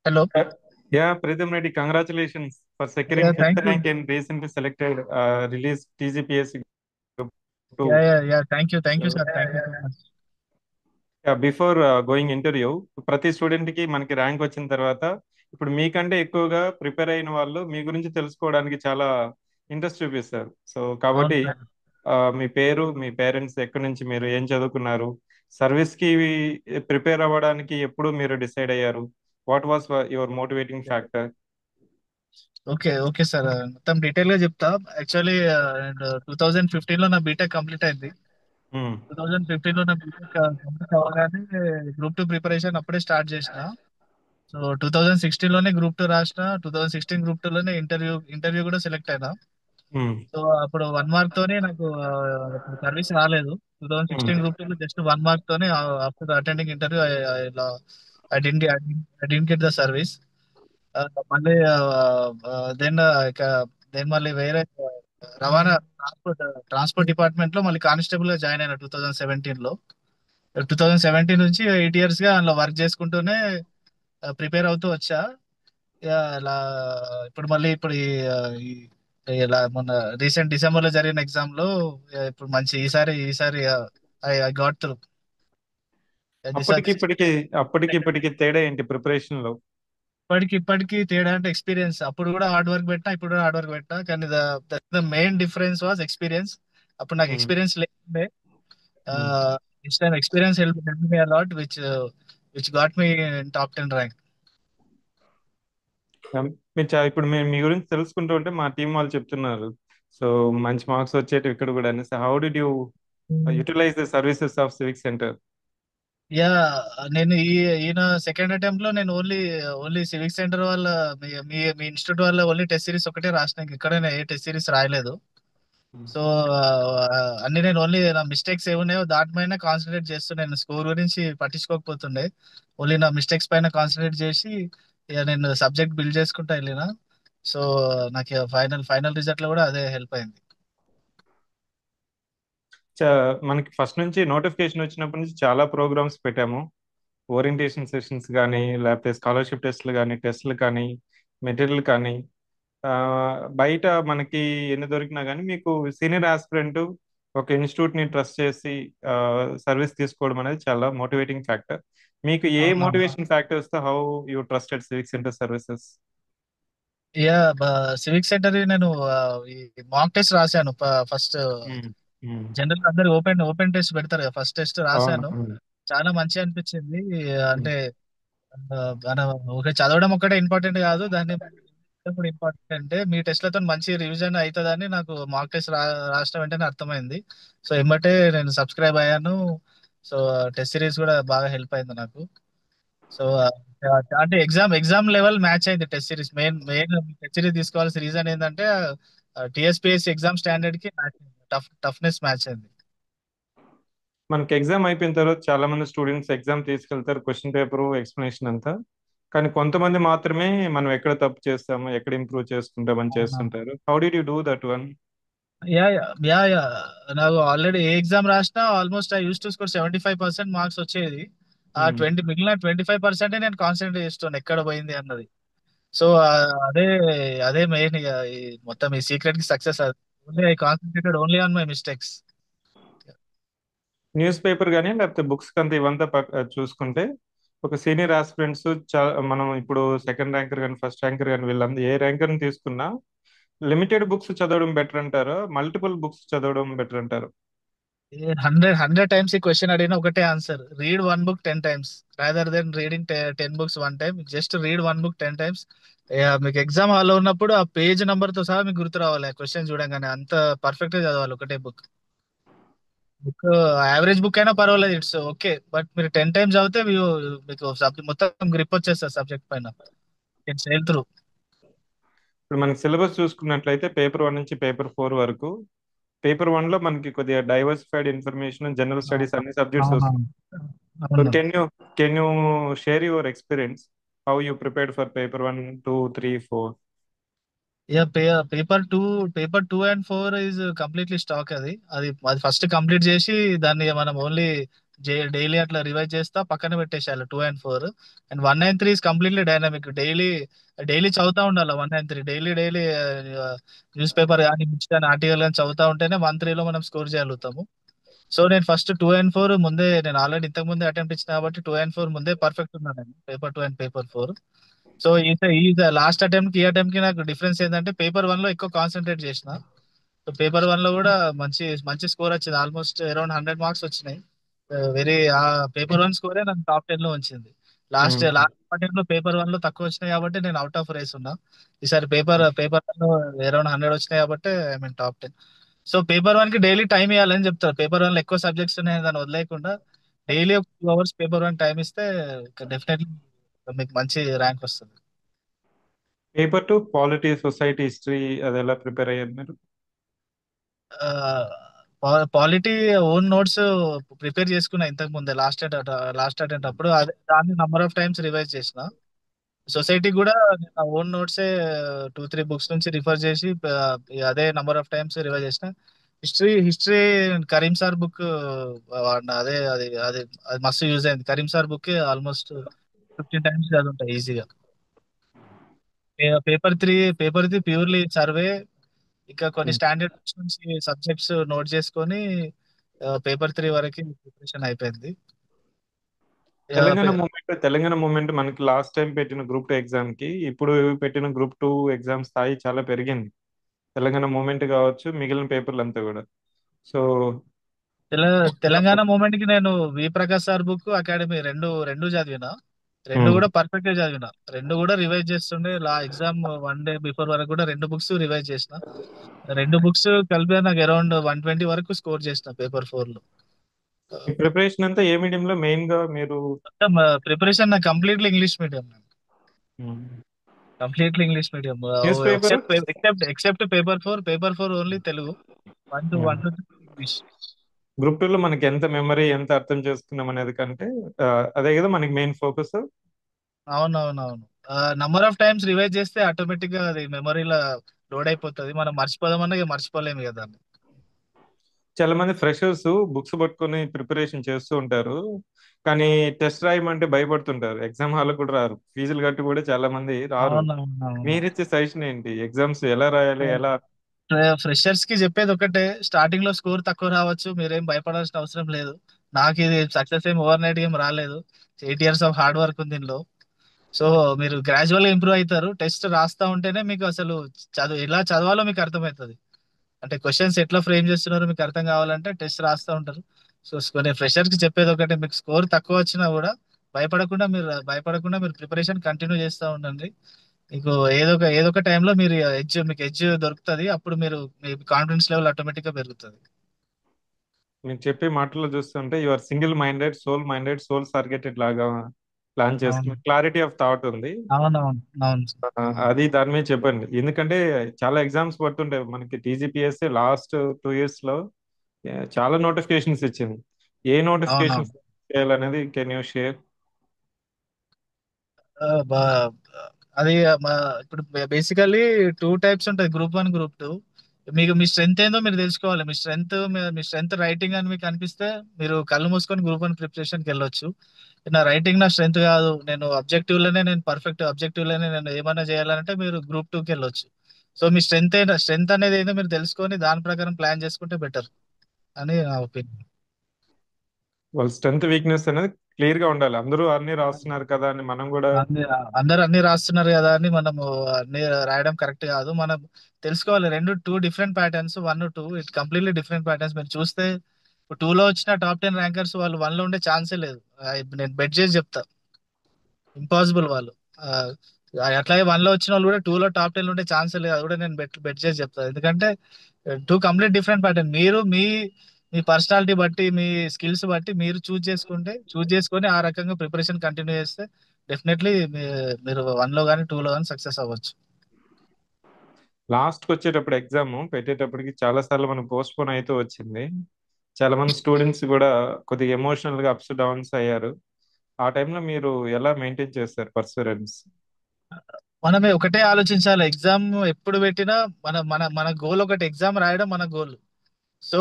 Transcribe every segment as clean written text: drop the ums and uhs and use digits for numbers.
Hello. Yeah, Pritham Reddy, congratulations for Yeah, securing fifth thank you. rank in recently selected released TGPSC Group 2. Yeah. Thank you. Thank you, So, sir. Thank you so much. Before going interview, ప్రతి student కి మనకి rank వచ్చిన తర్వాత ఇప్పుడు మీకంటే ఎక్కువగా prepare అయిన వాళ్ళు మీ గురించి తెలుసుకోవడానికి చాలా ఇంట్రెస్ట్ చూపిస్తారు. సో అవును కాబట్టి సార్. మీ పేరు, మీ పేరెంట్స్, ఎక్కడి నుంచి మీరు ఏం చదువుకున్నారు, సర్వీస్ కి ప్రిపేర్ అవ్వడానికి ఎప్పుడు మీరు డిసైడ్ అయ్యారు, what was your motivating factor? Okay sir. మొత్తం డీటెయిల్ గా చెప్తా. యాక్చువల్లీ 2015 లో నా బీటెక్ కంప్లీట్ అయింది. 2015 లో నా బీటెక్ కంప్లీట్ అవ్వగానే గ్రూప్ టూ ప్రిపరేషన్ అప్పుడే స్టార్ట్ చేసిన. సో 2016 లోనే గ్రూప్ టూ రాసిన. 2016 గ్రూప్ టూ లోనే ఇంటర్వ్యూ కూడా సెలెక్ట్ అయినా. సో అప్పుడు 1 మార్క్ తోనే నాకు సర్వీస్ రాలేదు. 2016 గ్రూప్ టూ లో జస్ట్ 1 మార్క్ తోనే after attending interview I didn't get the service. ఆ, మళ్ళీ దెన్ ఇక దెన్ మళ్ళీ వేరే రవాణా ట్రాన్స్పోర్ట్ ట్రాన్స్పోర్ట్ డిపార్ట్మెంట్ లో మళ్ళీ కానిస్టేబుల్ గా జాయిన్ అయిన 2017 లో. 2017 నుంచి 8 ఇయర్స్ గా అందులో వర్క్ చేసుకుంటూనే ప్రిపేర్ అవుతూ వచ్చా. ఇలా ఇప్పుడు మళ్ళీ ఇప్పుడు ఇలా మొన్న రీసెంట్ డిసెంబర్ లో జరిగిన ఎగ్జామ్ లో ఇప్పుడు మంచి ఈసారి ఐ గాట్ త్రూ దిస్. అప్పటికి ఇప్పటికి అప్పటికి ఇప్పటికి తేడా ఏంటి ప్రిపరేషన్ లో? ఇప్పటికి తేడా అంటే ఎక్స్పీరియన్స్. అప్పుడు కూడా హార్డ్ వర్క్ పెట్టా, ఇప్పుడు కూడా హార్డ్ వర్క్ పెట్టా, కానీ the main difference was experience. అప్పుడు నాకు ఉమ్, ఎక్స్పీరియన్స్ లేకుండే. Um. This time experience help me a lot which got me in top 10 rank. మీరు ఇప్పుడు మేము మీ గురించి తెలుసుకుంటూ ఉంటే మా టీం వాళ్ళు చెప్తున్నారు, సో మంచి మార్క్స్ వచ్చేటి ఇక్కడ కూడా అనేసి. How did you utilise the services of civic centre? Yeah నేను ఈయన సెకండ్ అటెంప్ట్ లో నేను ఓన్లీ సివిక్ సెంటర్ వాళ్ళ మీ మీ మీ ఇన్స్టిట్యూట్ వల్ల ఓన్లీ టెస్ట్ సిరీస్ ఒకటే రాసిన. ఇక్కడ ఏ టెస్ట్ సిరీస్ రాయలేదు. సో అన్ని నేను ఓన్లీ నా మిస్టేక్స్ ఏమున్నాయో దాటిపైన కాన్సన్ట్రేట్ చేస్తూ నేను స్కోర్ గురించి పట్టించుకోకపోతుండే. ఓన్లీ నా మిస్టేక్స్ పైన కాన్సన్ట్రేట్ చేసి ఇక నేను సబ్జెక్ట్ బిల్డ్ చేసుకుంటా వెళ్ళిన. సో నాకు ఫైనల్ రిజల్ట్ లో కూడా అదే హెల్ప్ అయింది. మనకి ఫస్ట్ నుంచి నోటిఫికేషన్ వచ్చినప్పటి నుంచి చాలా ప్రోగ్రామ్స్ పెట్టాము. ఓరియంటేషన్ సెషన్స్ కానీ, లేకపోతే స్కాలర్షిప్ టెస్ట్లు కానీ, టెస్ట్లు కానీ, మెటీరియల్ కానీ. ఆ, బయట మనకి ఎన్ని దొరికినా కానీ మీకు సీనియర్ ఆస్పిరెంట్ ఒక ఇన్స్టిట్యూట్ ని ట్రస్ట్ చేసి సర్వీస్ తీసుకోవడం అనేది చాలా మోటివేటింగ్ ఫ్యాక్టర్. మీకు ఏ అవునవును. మోటివేషన్ ఫ్యాక్టర్స్ తో how you trusted civic centre services? Yeah civic centre నేను ఈ మాక్ టెస్ట్ రాశాను. ఫస్ట్ జనరల్ అందరు ఓపెన్ టెస్ట్ పెడతారు కదా. ఫస్ట్ టెస్ట్ అవును, రాశాను. అవును. చాలా మంచి అనిపించింది. ఉమ్. అంటే మనం ఒక చదవడం ఒక్కటే ఇంపార్టెంట్ కాదు, దాన్ని కూడా ఇంపార్టెంట్. మీ టెస్ట్లతో మంచి రివిజన్ అవుతుందని నాకు మాక్ టెస్ట్ రాసిన వెంటనే అర్థమైంది. సో ఎమ్మటే నేను సబ్స్క్రైబ్ అయ్యాను. సో టెస్ట్ సిరీస్ కూడా బాగా హెల్ప్ అయింది నాకు. సో అంటే ఎగ్జామ్ లెవెల్ మ్యాచ్ అయింది test series. Main test series తీసుకోవాల్సిన రీజన్ ఏంటంటే టిఎస్పిఎస్సి ఎగ్జామ్ స్టాండర్డ్ కి మ్యాచ్ అయింది. టఫ్నెస్ మ్యాచ్ అయింది. మనకి ఎగ్జామ్ అయిపోయిన తర్వాత చాలా మంది స్టూడెంట్స్ ఎగ్జామ్ తీసుకెళ్తారు, క్వశ్చన్ పేపర్ ఎక్స్ప్లెనేషన్ అంతా. కానీ కొంతమంది మాత్రమే మనం ఎక్కడ తప్పు చేస్తాము, ఎక్కడ ఇంప్రూవ్ చేసుకుంటామని అవునవును. చేస్తుంటారు. How did you do that one? Yeah నాకు ఆల్రెడీ ఏ ఎగ్జామ్ రాసినా almost I use to score 75% marks వచ్చేది. ఆ మిగిలిన 25% నేను కాన్సన్ట్రేట్ చేస్తాను ఎక్కడ పోయింది అన్నది. సో అదే అదే మెయిన్ ఈ మొత్తం ఈ సీక్రెట్ కి సక్సెస్. అది only I concentrated only on my mistakes. News paper కానీ లేకపోతే బుక్స్ కంతా ఇవంతా చూసుకుంటే ఒక సీనియర్ ఆస్పిరెంట్స్, మనం ఇప్పుడు సెకండ్ ర్యాంకర్ కానీ ఫస్ట్ ర్యాంకర్ కానీ వీళ్ళందరూ ఏ ర్యాంకర్ తీసుకున్నా లిమిటెడ్ బుక్స్ చదవడం బెటర్ అంటారు, మల్టిపుల్ బుక్స్ చదవడం బెటర్ అంటారు? 100 టైమ్స్ ఈ క్వశ్చన్ అడిగిన ఒకటే answer: read 1 book 10 times rather than reading 10 books 1 time. Just read 1 book 10 times. మీకు ఎగ్జామ్ హాల్లో ఉన్నప్పుడు ఆ పేజ్ నంబర్ తో సహా మీకు గుర్తు రావాలి. ఆ క్వశ్చన్ చూడంగానే అంత పర్ఫెక్ట్ గా చదవాలి ఒకటే బుక్. బుక్ యావరేజ్ బుక్ అయినా పర్వాలేదు, ఇట్స్ ఓకే. బట్ మీరు 10 times చదివితే మీకు సబ్జెక్ట్ మొత్తం గ్రిప్ వచ్చేస్తారు సబ్జెక్ట్ పైన. It's sale through. ఇప్పుడు మనకి సిలబస్ చూసుకున్నట్లయితే పేపర్ 1 నుంచి పేపర్ 4 వరకు. పేపర్ 1 లో మనకి కొద్దిగా డైవర్సిఫైడ్ ఇన్ఫర్మేషన్, జనరల్ స్టడీస్ అన్ని సబ్జెక్ట్స్ వస్తాయి. అవునవును. సో అవును. Can you share your experience, how you prepared for paper 1, 2, 3, 4? Yeah paper 2 and 4 is completely stock. అది అది అది ఫస్ట్ కంప్లీట్ చేసి దాన్ని మనం ఓన్లీ డైలీ అట్లా రివైజ్ చేస్తా, పక్కన పెట్టేసేయాలి 2 and 4. And 1 and 3 is completely dynamic. Daily daily చదువుతా ఉండాలి 1 and 3. Daily daily news paper కానీ బుక్స్ కానీ ఆర్టికల్ కానీ చదువుతా ఉంటేనే 1, 3లో మనం స్కోర్ చేయగలుగుతాము. సో నేను ఫస్ట్ 2 and 4 ముందే, నేను ఆల్రెడీ ఇంతకు ముందే అటెంప్ట్ ఇచ్చిన కాబట్టి 2 and 4 ముందే పర్ఫెక్ట్ ఉన్నాను నేను, పేపర్ 2 and పేపర్ 4. సో ఈ లాస్ట్ అటెంప్ట్ కి ఈ అటెంప్ట్ కి నాకు డిఫరెన్స్ ఏంటంటే పేపర్ 1 లో ఎక్కువ కాన్సన్ట్రేట్ చేసిన. సో పేపర్ 1 లో కూడా మంచి మంచి స్కోర్ వచ్చింది, ఆల్మోస్ట్ అరౌండ్ 100 మార్క్స్ వచ్చినాయి. వెరీ ఆ పేపర్ 1 స్కోరే నన్ను టాప్ 10 లో ఉంచింది. లాస్ట్ ఉమ్. లాస్ట్ అటెంప్ట్ లో పేపర్ 1 లో తక్కువ వచ్చినాయి కాబట్టి నేను అవుట్ ఆఫ్ రేస్ ఉన్నా. ఈసారి పేపర్ 1 లో అరౌండ్ 100 వచ్చినాయి కాబట్టి I mean top 10. So paper 1 కి డైలీ టైం ఇవ్వాలని చెప్తారు. పేపర్ 1 లో ఎక్కువ సబ్జెక్ట్స్ ఉన్నాయి దాన్ని వదిలేయకుండా డైలీ ఒక 2 hours పేపర్ 1 టైం ఇస్తే డెఫినెట్లీ మీకు మంచి ర్యాంక్ వస్తుంది. పేపర్ 2 పాలిటీ, సొసైటీ, హిస్టరీ అది ఎలా ప్రిపేర్ అయ్యారు మీరు? పాలిటీ ఓన్ నోట్స్ ప్రిపేర్ చేసుకున్నా ఇంతకు ముందే, లాస్ట్ అటెంప్ట్ అప్పుడు అదే దాన్ని నంబర్ ఆఫ్ టైమ్స్ రివైజ్ చేసిన. సొసైటీ కూడా నేను ఓన్ నోట్సే 2, 3 బుక్స్ నుంచి రిఫర్ చేసి అదే నంబర్ ఆఫ్ టైమ్స్ రివైజ్ చేసిన. హిస్టరీ కరీం సార్ బుక్ వాడిన, అదే అది అది అది మస్తు యూజ్ అయింది. Karim sir book almost 15 times చదువుంటా ఈజీగా. పేపర్ 3 ప్యూర్లీ సర్వే, ఇంకా కొన్ని ఉమ్. స్టాండర్డ్ బుక్స్ నుంచి సబ్జెక్ట్స్ నోట్ చేసుకొని పేపర్ 3 వరకు ప్రిపరేషన్ అయిపోయింది. ఇక తెలంగాణ మూమెంట్ మనకి లాస్ట్ టైం పెట్టిన గ్రూప్ 2 ఎగ్జామ్ కి ఇప్పుడు పెట్టిన గ్రూప్ 2 ఎగ్జామ్ స్థాయి చాలా పెరిగింది. తెలంగాణ మూమెంట్ కావచ్చు, మిగిలిన పేపర్లు అంతా కూడా. సో తెలంగాణ మూమెంట్ కి నేను వి ప్రకాష్ సార్ బుక్, అకాడమీ రెండు రెండు చదివిన. రెండు ఉమ్. కూడా పర్ఫెక్ట్ గా చదివిన. రెండు కూడా రివైజ్ చేస్తుండే, ఎగ్జామ్ 1 డే బిఫోర్ వరకు కూడా రెండు బుక్స్ రివైజ్ చేసిన. రెండు బుక్స్ కలిపి నాకు అరౌండ్ 120 వరకు స్కోర్ చేసిన పేపర్ 4 లో. ఈ ప్రిపరేషన్ అంతా ఏ మీడియంలో మెయిన్ గా మీరు? మొత్తం ప్రిపరేషన్ నా completely English medium. Um. Completely English medium. News paper except paper 4 only Telugu. One to one to English. Group 2 లో మనకి ఎంత మెమరీ, ఎంత అర్థం చేసుకున్నాం అనేది కంటే ఆ, అదే కదా మనకి మెయిన్ ఫోకస్. అవునవునవును. నంబర్ ఆఫ్ టైమ్స్ రివైజ్ చేస్తే ఆటోమేటిక్ గా అది మెమరీలో లోడ్ అయిపోతుంది. మనం మర్చిపోదామన్నా ఇక మర్చిపోలేము కదా దాన్ని. చాలా మంది ఫ్రెషర్స్ బుక్స్ పట్టుకొని ప్రిపరేషన్ చేస్తూ ఉంటారు, కానీ టెస్ట్ రాయమంటే భయపడుతుంటారు. ఎగ్జామ్ హాల్ కూడా రారు, ఫీజులు కట్టి కూడా చాలా మంది రారు. అవునవునవును. మీరిచ్చే సజెషన్ ఏంటి? ఎగ్జామ్స్ ఎలా రాయాలి, ఎలా? ఫ్రెషర్స్ కి చెప్పేది ఒకటే, స్టార్టింగ్ లో స్కోర్ తక్కువ రావచ్చు, మీరేం భయపడాల్సిన అవసరం లేదు. నాకు ఇది సక్సెస్ ఏం ఓవర్ నైట్ ఏం రాలేదు. 8 years ఆఫ్ హార్డ్ వర్క్ ఉంది దీనిలో. సో మీరు గ్రాడ్యువల్ గా ఇంప్రూవ్ అవుతారు. టెస్ట్ రాస్తా ఉంటేనే మీకు అసలు ఎలా చదవాలో మీకు అర్థమవుతుంది. అంటే క్వశ్చన్స్ ఎట్లా ఫ్రేమ్ చేస్తున్నారో మీకు అర్థం కావాలంటే టెస్ట్ రాస్తూ ఉంటారు. సో కొన్ని ఫ్రెషర్స్ కి చెప్పేది ఒకటే, మీకు స్కోర్ తక్కువ వచ్చినా కూడా భయపడకుండా మీరు ప్రిపరేషన్ కంటిన్యూ చేస్తూ ఉండండి. మీకు ఏదో ఒక టైంలో మీకు ఎడ్జ్ దొరుకుతుంది. అప్పుడు మీ కాన్ఫిడెన్స్ లెవెల్ ఆటోమేటిక్ గా పెరుగుతుంది. మీరు చెప్పే మాటల్లో చూస్తుంటే you are single minded, sole targeted లాగా ప్లాన్ అవును, చేసుకున్న క్లారిటీ ఆఫ్ థాట్ ఉంది. అవునవును, అవును. అది దాని మీద చెప్పండి. ఎందుకంటే చాలా ఎగ్జామ్స్ పడుతుంటాయి మనకి. టీజీపీఎస్సీ లాస్ట్ 2 years లో చాలా నోటిఫికేషన్స్ ఇచ్చింది. ఏ నోటిఫికేషన్ అవునవును. చేయాలనేది కెన్ యూ షేర్? ఆ, బా- అది ఇప్పుడు బేసికల్లీ 2 టైప్స్ ఉంటాయి, గ్రూప్ 1, గ్రూప్ 2. మీకు మీ స్ట్రెంత్ ఏందో మీరు తెలుసుకోవాలి. మీ స్ట్రెంత్ రైటింగ్ అని మీకు అనిపిస్తే మీరు కళ్ళు మూసుకొని గ్రూప్ 1 ప్రిపరేషన్కి వెళ్ళొచ్చు. నా రైటింగ్ నా స్ట్రెంత్ కాదు, నేను ఆబ్జెక్టివ్ లోనే నేను ఏమైనా చేయాలంటే మీరు గ్రూప్ 2కి వెళ్ళొచ్చు. సో మీ స్ట్రెంత్ అనేది ఏందో మీరు తెలుసుకొని దాని ప్రకారం ప్లాన్ చేసుకుంటే బెటర్ అని నా ఒపీనియన్. వాళ్ళ స్ట్రెంత్ వీక్నెస్ అనేది క్లియర్ గా ఉండాలి. అందరూ అన్ని రాస్తున్నారు కదా అని మనం కూడా. అన్ని అందరు అన్ని రాస్తున్నారు కదా అని మనము అన్ని రాయడం కరెక్ట్ కాదు. మనం తెలుసుకోవాలి, two different patterns. 1, 2 it completely different patterns. మీరు చూస్తే ఇప్పుడు 2 లో వచ్చిన టాప్ 10 ర్యాంకర్స్ వాళ్ళు 1 లో ఉండే ఛాన్సే లేదు. నేను బెట్ చేసి చెప్తా, ఇంపాసిబుల్ వాళ్ళు. ఆ, అట్లాగే 1 లో వచ్చిన వాళ్ళు కూడా 2 లో టాప్ 10 ఉండే ఛాన్సే లేదు. అది కూడా నేను బెట్ చేసి చెప్తా. ఎందుకంటే టూ కంప్లీట్ డిఫరెంట్ ప్యాటర్న్. మీరు మీ మీ పర్సనాలిటీ బట్టి, మీ స్కిల్స్ బట్టి మీరు చూజ్ చేసుకొని ఆ రకంగా ప్రిపరేషన్ కంటిన్యూ చేస్తే డెఫినెట్లీ మీరు 1 లో కానీ 2 లో కానీ సక్సెస్ అవ్వచ్చు. లాస్ట్ కి వచ్చేటప్పుడు ఎగ్జామ్ పెట్టేటప్పటికి చాలా సార్లు మనం పోస్ట్ పోన్ అయితే వచ్చింది. చాలా మంది స్టూడెంట్స్ కూడా కొద్దిగా ఎమోషనల్ గా అప్స్ డౌన్స్ అయ్యారు. ఆ టైంలో మీరు ఎలా మెయింటైన్ చేస్తారు పర్సూరెన్స్? మనమే ఒకటే ఆలోచించాలి, ఎగ్జామ్ ఎప్పుడు పెట్టినా మన మన మన గోల్ ఒకటి, ఎగ్జామ్ రాయడం మన గోల్. సో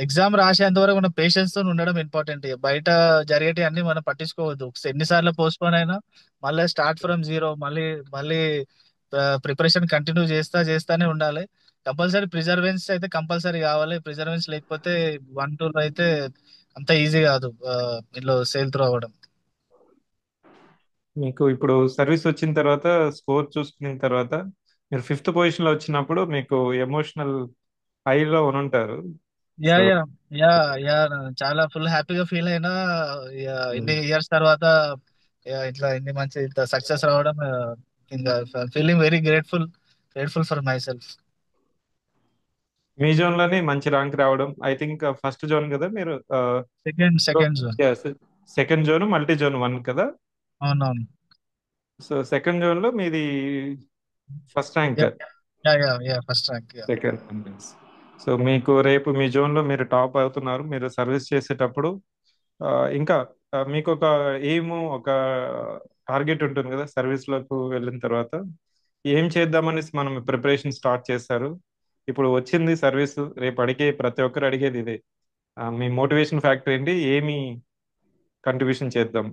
ఎగ్జామ్ రాసేంత వరకు మన పేషెన్స్ తో ఉండడం ఇంపార్టెంట్. బయట జరిగేటి అన్ని మనం పట్టించుకోవద్దు. ఎన్నిసార్లు పోస్ట్పోన్ అయినా మళ్ళీ స్టార్ట్ ఫ్రమ్ జీరో, మళ్ళీ ప్రిపరేషన్ కంటిన్యూ చేస్తానే ఉండాలి. కంపల్సరీ ప్రిజర్వెన్స్ అయితే కంపల్సరీ కావాలి. ప్రిజర్వెన్స్ లేకపోతే 1 2 లో అయితే అంత ఈజీ కాదు ఇందులో సేల్ త్రూ అవ్వడం. మీకు ఇప్పుడు సర్వీస్ వచ్చిన తర్వాత, స్కోర్ చూసుకున్న తర్వాత, మీరు ఫిఫ్త్ పొజిషన్ లో వచ్చినప్పుడు మీకు ఎమోషనల్ హైలో ఉంటారు. Yeah so yeah yeah yeah చాలా ఫుల్ హ్యాపీగా ఫీల్ అయినా. ఇన్ని ఇయర్స్ తర్వాత ఇట్లా ఇన్ని మంచి ఇంత సక్సెస్ రావడం, ఇంకా feeling very grateful for my self. Me zone లోనే మంచి ర్యాంక్ రావడం, ఐ థింక్ ఫస్ట్ జోన్ కదా మీరు. Second zone. Second zone multi zone 1 కదా. అవునవును. సో సెకండ్ జోన్ లో మీది first rank. Yeah yeah first rank yeah. Second rank. So మీకు రేపు మీ జోన్ లో మీరు టాప్ అవుతున్నారు. మీరు సర్వీస్ చేసేటప్పుడు ఆ, ఇంకా మీకు ఒక ఎయిమ్, ఒక టార్గెట్ ఉంటుంది కదా సర్వీస్ లోకి వెళ్ళిన తర్వాత. ఏం చేద్దామనేసి మనం ప్రిపరేషన్ స్టార్ట్ చేస్తారు. ఇప్పుడు వచ్చింది సర్వీస్, రేపు అడిగే ప్రతి ఒక్కరు అడిగేది ఇదే. మీ మోటివేషన్ ఫ్యాక్టర్ ఏంటి, ఏమి కంట్రిబ్యూషన్ చేద్దాం.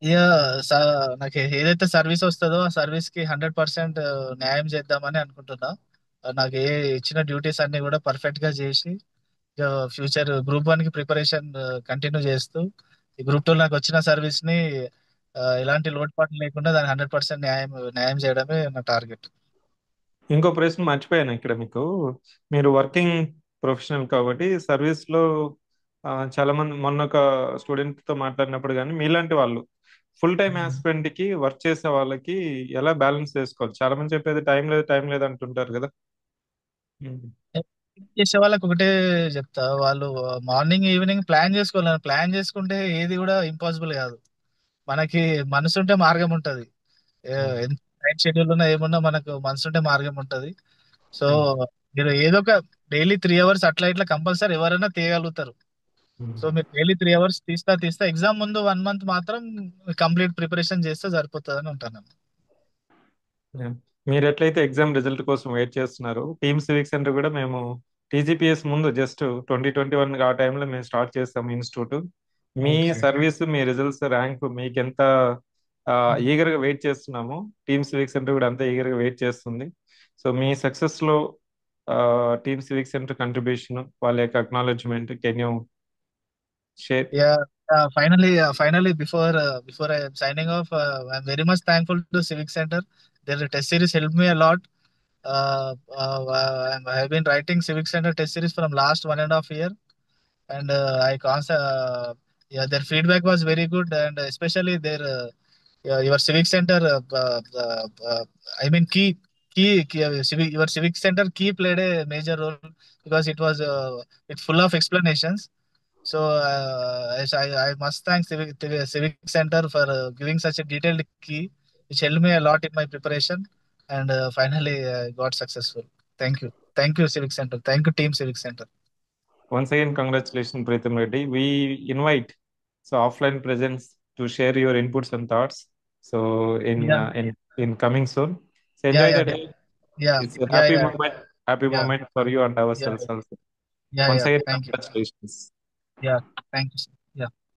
ఇక నాకు ఏదైతే సర్వీస్ వస్తుందో ఆ సర్వీస్ కి 100% న్యాయం చేద్దామని అనుకుంటున్నా. నాకు ఇచ్చిన డ్యూటీస్ అన్ని కూడా పర్ఫెక్ట్ గా చేసి ఫ్యూచర్ గ్రూప్ 1 కి ప్రిపరేషన్ కంటిన్యూ చేస్తూ, ఈ గ్రూప్ 2 నాకు వచ్చిన సర్వీస్ ని ఎలాంటి లోటుపాట్లు లేకుండా దాని 100% న్యాయం చేయడమే నా టార్గెట్. ఇంకో ప్రశ్న మర్చిపోయాను ఇక్కడ మీకు. మీరు వర్కింగ్ ప్రొఫెషనల్ కాబట్టి సర్వీస్ లో చాలా మంది, మొన్న ఒక స్టూడెంట్ తో మాట్లాడినప్పుడు కానీ మీలాంటి వాళ్ళు ఫుల్ టైం ఆస్పిరెంట్ కి వర్క్ చేసే వాళ్ళకి ఎలా బ్యాలెన్స్ చేసుకోవాలి, చాలా మంది చెప్పేది టైం లేదు అంటుంటారు కదా. ఉమ్. చేసే వాళ్ళకి ఒకటే చెప్తా, వాళ్ళు మార్నింగ్ ఈవినింగ్ ప్లాన్ చేసుకోవాలి. ప్లాన్ చేసుకుంటే ఏది కూడా ఇంపాసిబుల్ కాదు. మనకి మనసుంటే మార్గం ఉంటది. ఉమ్. ఎంత టైట్ షెడ్యూల్ ఉన్నా ఏమున్నా మనకు మనసుంటే మార్గం ఉంటది. సో ఉమ్. మీరు ఏదో ఒక డైలీ 3 అవర్స్ అట్లా ఇట్లా కంపల్సరీ ఎవరైనా తీయగలుగుతారు. ఉమ్. సో మీరు డైలీ 3 అవర్స్ తీస్తా ఎగ్జామ్ ముందు 1 మంత్ మాత్రం కంప్లీట్ ప్రిపరేషన్ చేస్తే సరిపోతుంది అని ఉంటాను. Yeah. మీరు ఎట్లయితే ఎగ్జామ్ రిజల్ట్ కోసం వెయిట్ చేస్తున్నారు, టీమ్ సివిక్ సెంటర్ కూడా మేము టీజీపీఎస్ ముందు జస్ట్ 2021 ఆ టైంలో మేము స్టార్ట్ చేస్తాము ఇన్స్టిట్యూట్. మీ ఓకే. సర్వీస్, మీ రిజల్ట్స్, ర్యాంక్ మీకు ఎంత ఈగర్గా వెయిట్ చేస్తున్నామో, టీమ్ సివిక్ సెంటర్ కూడా అంత ఈగర్గా వెయిట్ చేస్తుంది. సో మీ సక్సెస్ లో టీమ్ సివిక్ సెంటర్ కంట్రిబ్యూషన్, వాళ్ళ యొక్క acknowledgement, can you share? Yeah, finally, before I am signing off, I'm very much thankful to Civic Center. Their test series helped me a lot. I have been writing Civic Center test series from last 1.5 year, and yeah, their feedback was very good, and especially your Civic Center, I mean your Civic Center key played a major role because it's full of explanations. So I must thank Civic Center for giving such a detailed key, which helped me a lot in my preparation, and finally got successful. Thank you, Civic Center. Thank you, Team Civic Center. Once again, congratulations, Pritham Reddy. We invite so offline presence to share your inputs and thoughts. So Yeah, in coming soon. So yeah, enjoy yeah, the day. yeah, It's a yeah, yeah, happy yeah, moment for you and yeah, ourselves also. yeah, Once yeah. again, Thank you. congratulations. Yeah, thank you.